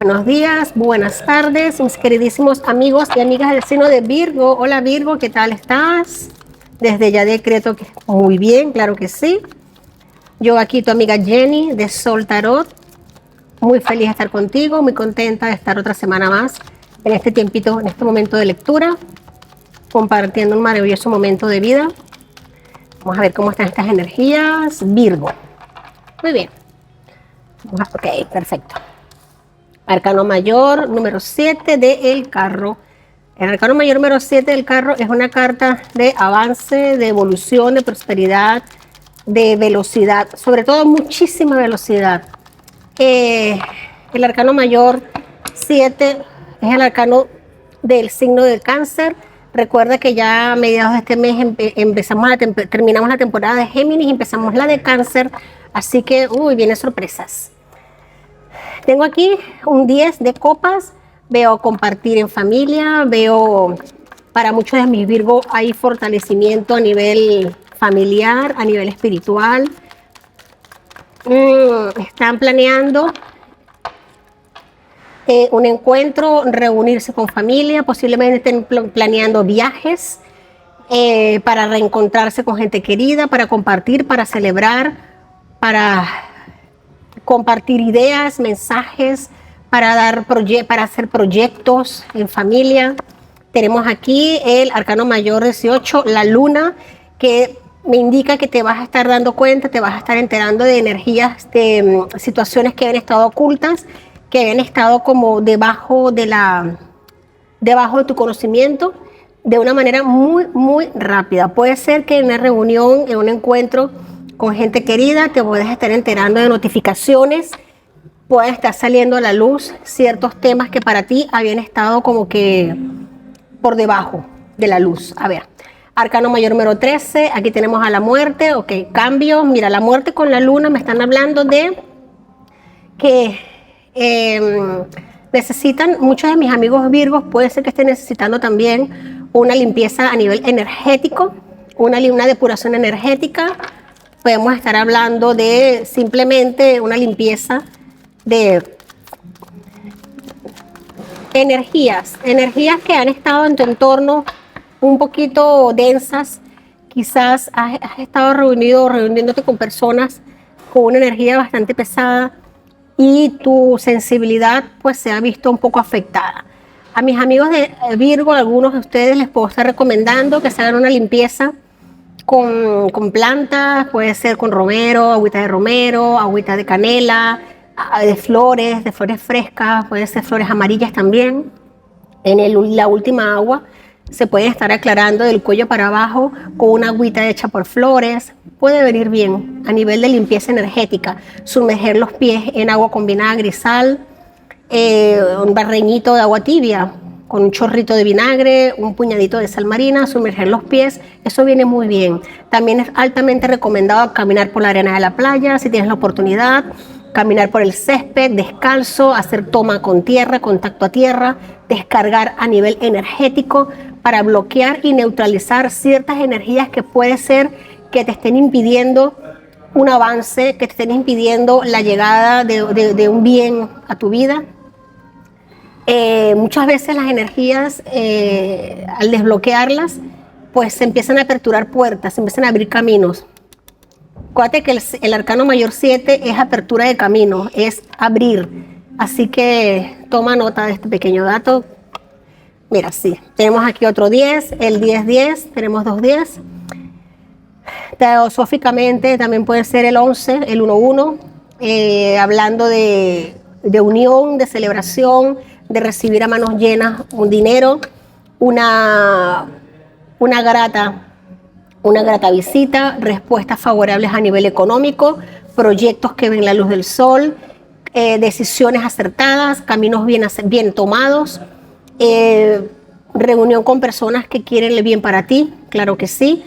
Buenos días, buenas tardes, mis queridísimos amigos y amigas del signo de Virgo. Hola Virgo, ¿qué tal estás? Desde ya decreto que muy bien, claro que sí. Yo aquí, tu amiga Jenny de Sol Tarot, muy feliz de estar contigo, muy contenta de estar otra semana más en este tiempito, en este momento de lectura, compartiendo un maravilloso momento de vida. Vamos a ver cómo están estas energías. Virgo. Muy bien. Ok, perfecto. Arcano mayor número 7 del carro. El arcano mayor número 7 del carro es una carta de avance, de evolución, de prosperidad, de velocidad, sobre todo muchísima velocidad. El arcano mayor 7 es el arcano del signo de Cáncer. Recuerda que ya a mediados de este mes terminamos la temporada de Géminis y empezamos la de Cáncer, así que vienen sorpresas. Tengo aquí un 10 de copas, veo compartir en familia, veo para muchos de mis Virgo hay fortalecimiento a nivel familiar, a nivel espiritual. Están planeando un encuentro, reunirse con familia, posiblemente estén planeando viajes para reencontrarse con gente querida, para compartir, para celebrar, para compartir ideas, mensajes, para hacer proyectos en familia. Tenemos aquí el arcano mayor 18, la luna, que me indica que te vas a estar dando cuenta, te vas a estar enterando de energías, de situaciones que habían estado ocultas, que habían estado como debajo de tu conocimiento, de una manera muy, muy rápida. Puede ser que en una reunión, en un encuentro con gente querida, te puedes estar enterando de notificaciones, pueden estar saliendo a la luz ciertos temas que para ti habían estado como que por debajo de la luz. A ver, arcano mayor número 13, aquí tenemos a la muerte, ok, cambio. Mira, la muerte con la luna me están hablando de que necesitan, muchos de mis amigos Virgos puede ser que estén necesitando también una limpieza a nivel energético, una depuración energética. Podemos estar hablando de simplemente una limpieza de energías que han estado en tu entorno un poquito densas. Quizás has estado reuniéndote con personas con una energía bastante pesada y tu sensibilidad pues se ha visto un poco afectada. A mis amigos de Virgo, algunos de ustedes les puedo estar recomendando que se hagan una limpieza con plantas, puede ser con romero, agüita de canela, de flores frescas, puede ser flores amarillas también. La última agua se puede estar aclarando del cuello para abajo con una agüita hecha por flores. Puede venir bien a nivel de limpieza energética. Sumerger los pies en agua con vinagre y sal, un barreñito de agua tibia con un chorrito de vinagre, un puñadito de sal marina, sumerger los pies, eso viene muy bien. También es altamente recomendado caminar por la arena de la playa, si tienes la oportunidad, caminar por el césped, descalzo, hacer toma con tierra, contacto a tierra, descargar a nivel energético para bloquear y neutralizar ciertas energías que puede ser que te estén impidiendo un avance, que te estén impidiendo la llegada de un bien a tu vida. Muchas veces las energías, al desbloquearlas, pues se empiezan a aperturar puertas, se empiezan a abrir caminos. Acuérdate que el arcano mayor 7 es apertura de caminos, es abrir. Así que toma nota de este pequeño dato. Mira, sí, tenemos aquí otro 10, el 10-10, tenemos dos 10. Teosóficamente también puede ser el 11, el 1-1, hablando de unión, de celebración, de recibir a manos llenas un dinero, una grata visita, respuestas favorables a nivel económico, proyectos que ven la luz del sol, decisiones acertadas, caminos bien tomados, reunión con personas que quieren el bien para ti, claro que sí.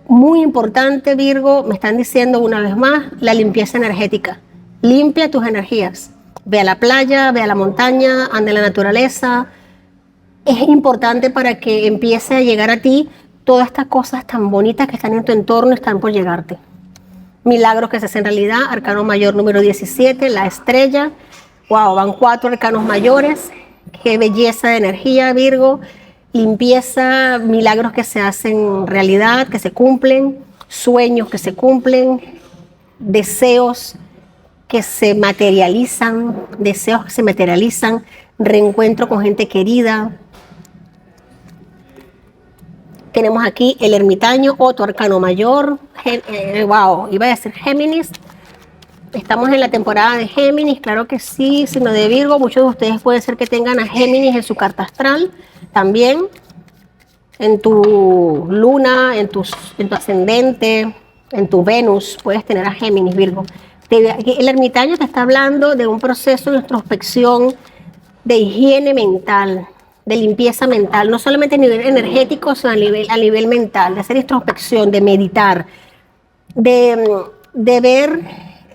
Muy importante, Virgo, me están diciendo una vez más, la limpieza energética. Limpia tus energías. Ve a la playa, ve a la montaña, anda en la naturaleza. Es importante para que empiece a llegar a ti todas estas cosas tan bonitas que están en tu entorno, están por llegarte. Milagros que se hacen realidad, arcano mayor número 17, la estrella. Wow, van 4 arcanos mayores. Qué belleza de energía, Virgo. Limpieza, milagros que se hacen realidad, que se cumplen, sueños que se cumplen, deseos que se materializan, reencuentro con gente querida. Tenemos aquí el ermitaño, otro arcano mayor. Wow, iba a decir Géminis. Estamos en la temporada de Géminis, claro que sí, signo de Virgo. Muchos de ustedes puede ser que tengan a Géminis en su carta astral también. En tu luna, en tu ascendente, en tu Venus, puedes tener a Géminis, Virgo. El ermitaño te está hablando de un proceso de introspección, de higiene mental, de limpieza mental, no solamente a nivel energético, sino a nivel mental, de hacer introspección, de meditar, de ver,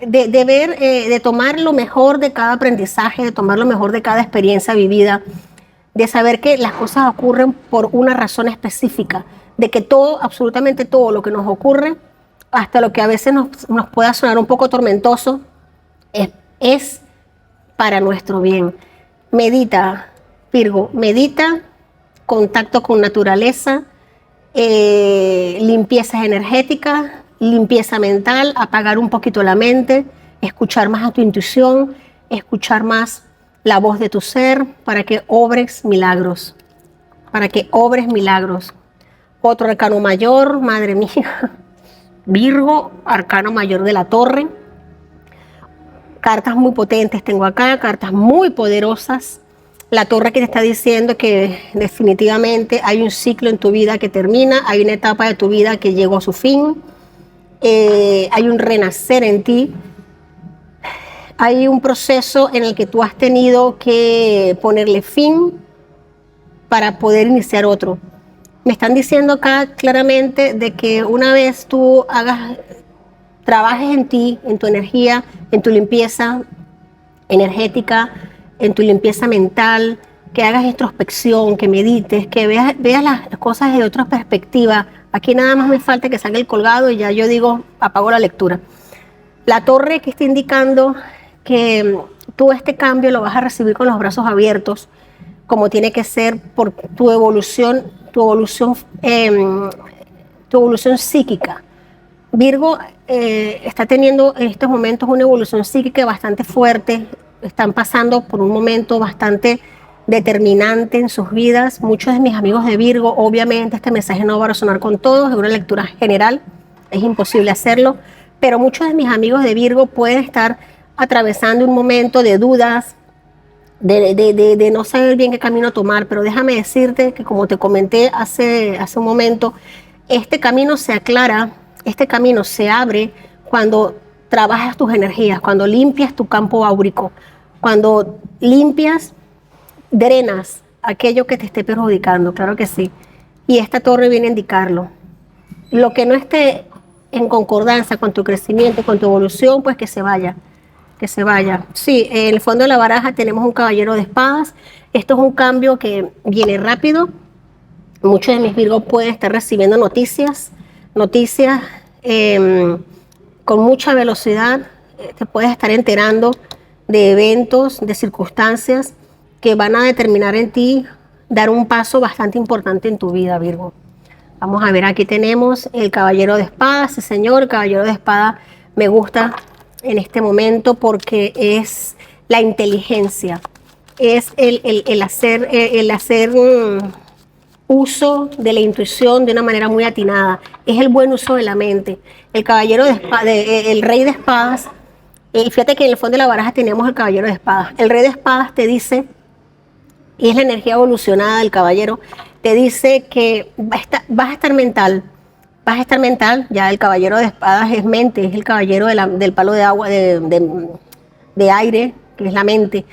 de tomar lo mejor de cada aprendizaje, de tomar lo mejor de cada experiencia vivida, de saber que las cosas ocurren por una razón específica, de que todo, absolutamente todo lo que nos ocurre, hasta lo que a veces nos pueda sonar un poco tormentoso, es para nuestro bien. Medita, Virgo, medita, contacto con naturaleza, limpiezas energéticas, limpieza mental, apagar un poquito la mente, escuchar más a tu intuición, escuchar más la voz de tu ser para que obres milagros, Otro arcano mayor, madre mía, Virgo, arcano mayor de la torre. Cartas muy potentes tengo acá, cartas muy poderosas. La torre que te está diciendo que definitivamente hay un ciclo en tu vida que termina, hay una etapa de tu vida que llegó a su fin, hay un renacer en ti, hay un proceso en el que tú has tenido que ponerle fin para poder iniciar otro. Me están diciendo acá claramente de que una vez tú trabajes en ti, en tu energía, en tu limpieza energética, en tu limpieza mental, que hagas introspección, que medites, que veas las cosas de otra perspectiva. Aquí nada más me falta que salga el colgado y ya yo digo, apago la lectura. La torre que está indicando que tú este cambio lo vas a recibir con los brazos abiertos, como tiene que ser por tu evolución psíquica. Virgo está teniendo en estos momentos una evolución psíquica bastante fuerte, están pasando por un momento bastante determinante en sus vidas. Muchos de mis amigos de Virgo, obviamente este mensaje no va a resonar con todos, es una lectura general, es imposible hacerlo, pero muchos de mis amigos de Virgo pueden estar atravesando un momento de dudas, de no saber bien qué camino tomar, pero déjame decirte que como te comenté hace un momento, este camino se aclara, este camino se abre cuando trabajas tus energías, cuando limpias tu campo áurico, cuando limpias, drenas aquello que te esté perjudicando, claro que sí. Y esta torre viene a indicarlo. Lo que no esté en concordancia con tu crecimiento, con tu evolución, pues que se vaya. Que se vaya. Sí, en el fondo de la baraja tenemos un caballero de espadas. Esto es un cambio que viene rápido. Muchos de mis Virgos pueden estar recibiendo noticias con mucha velocidad. Te puedes estar enterando de eventos, de circunstancias que van a determinar en ti dar un paso bastante importante en tu vida, Virgo. Vamos a ver, aquí tenemos el caballero de espadas. Sí, señor, el caballero de espadas me gusta en este momento porque es la inteligencia, es el hacer uso de la intuición de una manera muy atinada, es el buen uso de la mente. El caballero de espadas, el rey de espadas, fíjate que en el fondo de la baraja tenemos el caballero de espadas. El rey de espadas te dice, y es la energía evolucionada del caballero, te dice que vas a estar mental, ya el caballero de espadas es mente, es el caballero del palo de agua, de aire, que es la mente.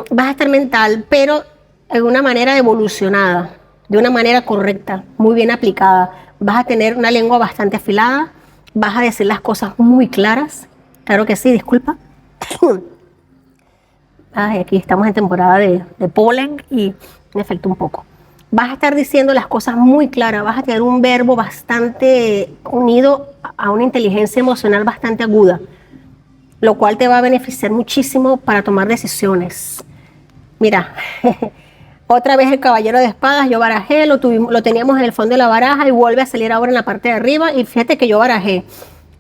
Vas a estar mental, pero en una manera evolucionada, de una manera correcta, muy bien aplicada. Vas a tener una lengua bastante afilada, vas a decir las cosas muy claras. Claro que sí, disculpa. Ay, aquí estamos en temporada de polen y me afecta un poco. Vas a estar diciendo las cosas muy claras, vas a tener un verbo bastante unido a una inteligencia emocional bastante aguda. lo cual te va a beneficiar muchísimo para tomar decisiones. Mira, otra vez el caballero de espadas, yo barajé, lo teníamos en el fondo de la baraja y vuelve a salir ahora en la parte de arriba, y fíjate que yo barajé.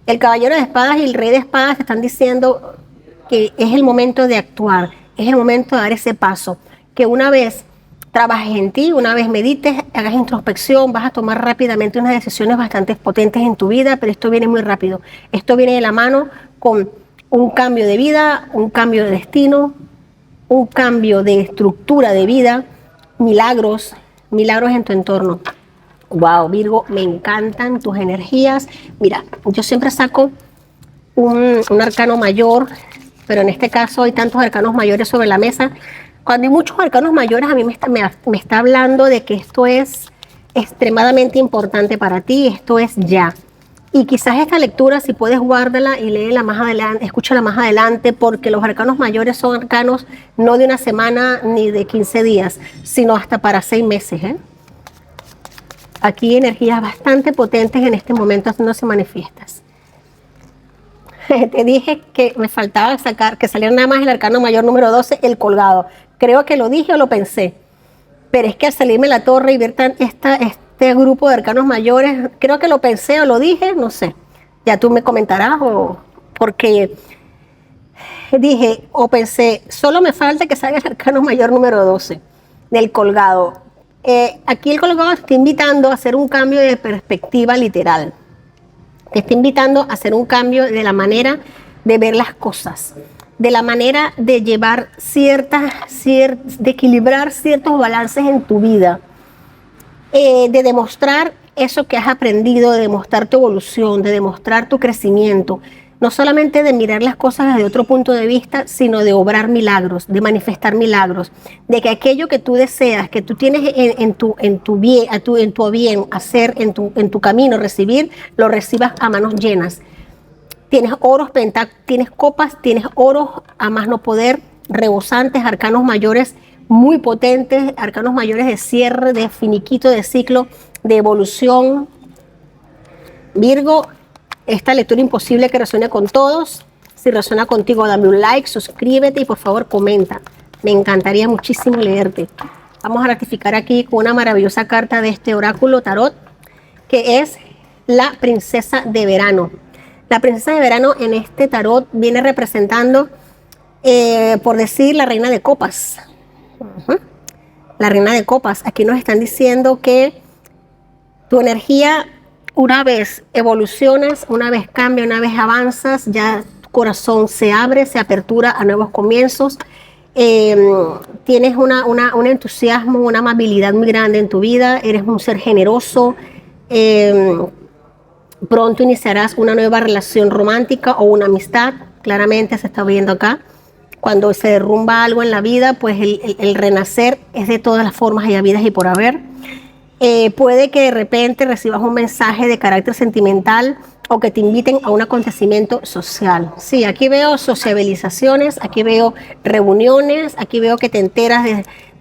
El caballero de espadas y el rey de espadas te están diciendo que es el momento de actuar, es el momento de dar ese paso, que una vez trabajes en ti, una vez medites, hagas introspección, vas a tomar rápidamente unas decisiones bastante potentes en tu vida, pero esto viene muy rápido. Esto viene de la mano con un cambio de vida, un cambio de destino, un cambio de estructura de vida, milagros en tu entorno. Wow, Virgo, me encantan tus energías. Mira, yo siempre saco un arcano mayor, pero en este caso hay tantos arcanos mayores sobre la mesa. Cuando hay muchos arcanos mayores, a mí me está hablando de que esto es extremadamente importante para ti, esto es ya. Y quizás esta lectura, si puedes, guárdala y léela más adelante, escúchala más adelante, porque los arcanos mayores son arcanos no de una semana ni de 15 días, sino hasta para 6 meses. Aquí hay energías bastante potentes en este momento haciéndose manifiestas. Te dije que me faltaba sacar, que saliera nada más el arcano mayor número 12, el colgado. Creo que lo dije o lo pensé, pero es que al salirme la torre y ver este grupo de arcanos mayores, creo que lo pensé o lo dije, no sé. Ya tú me comentarás, porque dije o pensé, solo me falta que salga el arcano mayor número 12 del colgado. Aquí el colgado te está invitando a hacer un cambio de perspectiva literal. Te está invitando a hacer un cambio de la manera de ver las cosas, de la manera de llevar de equilibrar ciertos balances en tu vida, de demostrar eso que has aprendido, de demostrar tu evolución, de demostrar tu crecimiento, no solamente de mirar las cosas desde otro punto de vista, sino de obrar milagros, de manifestar milagros, de que aquello que tú deseas, que tú tienes en tu bien hacer, en tu camino, recibir, lo recibas a manos llenas. Tienes oros, tienes copas, tienes oros a más no poder, rebosantes, arcanos mayores muy potentes, arcanos mayores de cierre, de finiquito, de ciclo, de evolución. Virgo, esta lectura imposible que resuene con todos. Si resuena contigo, dame un like, suscríbete y por favor comenta. Me encantaría muchísimo leerte. Vamos a ratificar aquí con una maravillosa carta de este oráculo tarot, que es la princesa de verano. La princesa de verano en este tarot viene representando, por decir, la reina de copas. La reina de copas. Aquí nos están diciendo que tu energía, una vez evolucionas, una vez cambia, una vez avanzas, ya tu corazón se abre, se apertura a nuevos comienzos. Tienes un entusiasmo, una amabilidad muy grande en tu vida, eres un ser generoso. Pronto iniciarás una nueva relación romántica o una amistad, claramente se está viendo acá. Cuando se derrumba algo en la vida, pues el renacer es de todas las formas y habidas y por haber. Puede que de repente recibas un mensaje de carácter sentimental o que te inviten a un acontecimiento social. Sí, aquí veo sociabilizaciones, aquí veo reuniones, aquí veo que te enteras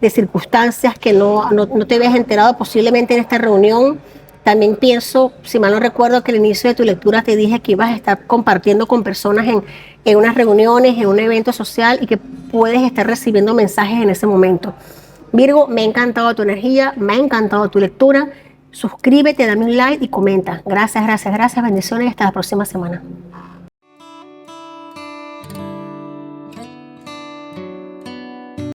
de circunstancias que no te habías enterado posiblemente en esta reunión. También pienso, si mal no recuerdo, que al inicio de tu lectura te dije que ibas a estar compartiendo con personas en unas reuniones, en un evento social, y que puedes estar recibiendo mensajes en ese momento. Virgo, me ha encantado tu energía, me ha encantado tu lectura. Suscríbete, dame un like y comenta. Gracias, gracias, gracias. Bendiciones y hasta la próxima semana.